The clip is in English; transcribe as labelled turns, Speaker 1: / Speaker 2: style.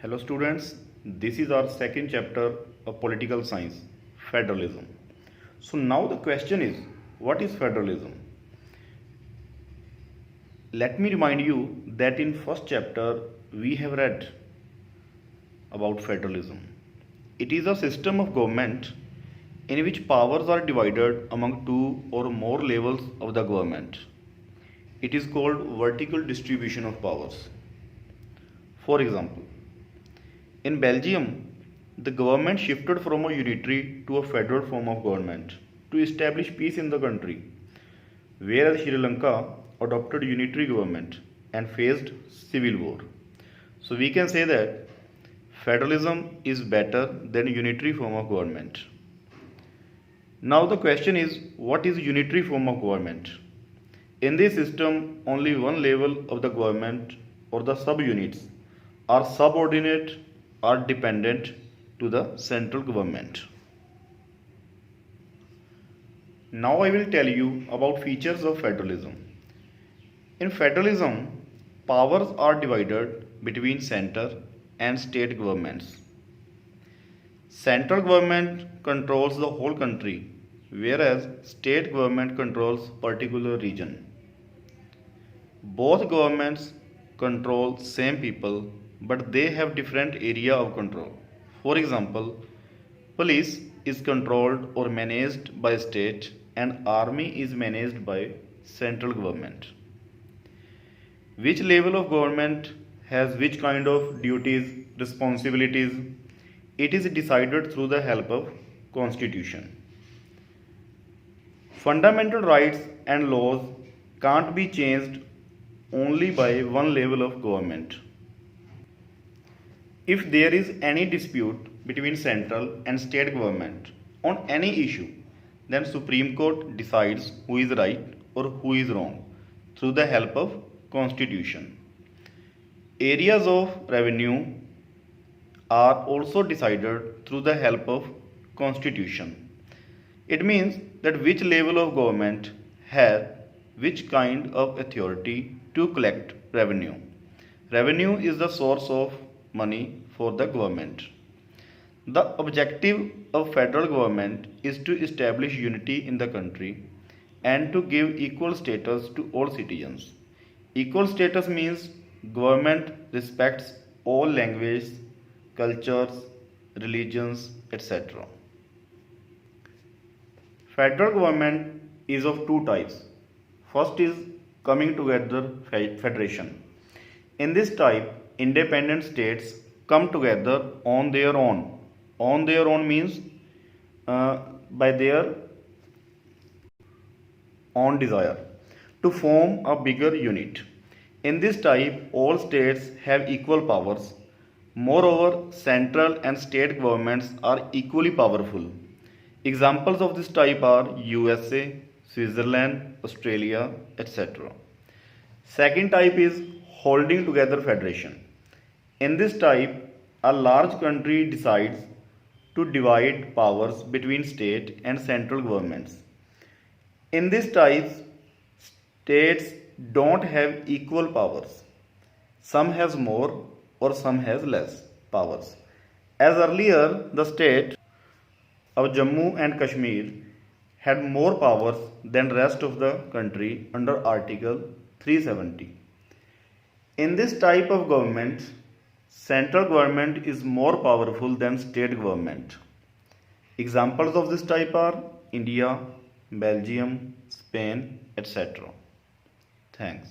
Speaker 1: Hello students, this is our second chapter of political science, federalism. So now the question is, what is federalism? Let me remind you that in first chapter we have read about federalism. It is a system of government in which powers are divided among two or more levels of the government. It is called vertical distribution of powers. For example, in Belgium, the government shifted from a unitary to a federal form of government to establish peace in the country, whereas Sri Lanka adopted unitary government and faced civil war. So we can say that federalism is better than unitary form of government. Now the question is, what is unitary form of government? In this system, only one level of the government or the subunits are subordinate or dependent to the central government. Now I will tell you about features of federalism. In federalism, powers are divided between center and state governments. Central government controls the whole country, whereas state government controls particular region. Both governments control same people, but they have different area of control. For example, police is controlled or managed by state and army is managed by central government. Which level of government has which kind of duties, responsibilities, it is decided through the help of constitution. Fundamental rights and laws can't be changed only by one level of government. If there is any dispute between central and state government on any issue, then Supreme Court decides who is right or who is wrong through the help of constitution. Areas of revenue are also decided through the help of constitution. It means that which level of government has which kind of authority to collect revenue. Revenue is the source of money for the government. The objective of federal government is to establish unity in the country and to give equal status to all citizens. Equal status means government respects all languages, cultures, religions, etc. Federal government is of two types. First is coming together federation. In this type, independent states come together on their own. On their own means by their own desire to form a bigger unit. In this type, all states have equal powers. Moreover, central and state governments are equally powerful. Examples of this type are USA, Switzerland, Australia, etc. Second type is holding together federation. In this type, a large country decides to divide powers between state and central governments. In this type, states don't have equal powers. Some has more or some has less powers. As earlier, the state of Jammu and Kashmir had more powers than rest of the country under Article 370. In this type of government, central government is more powerful than state government. Examples of this type are India, Belgium, Spain, etc. Thanks.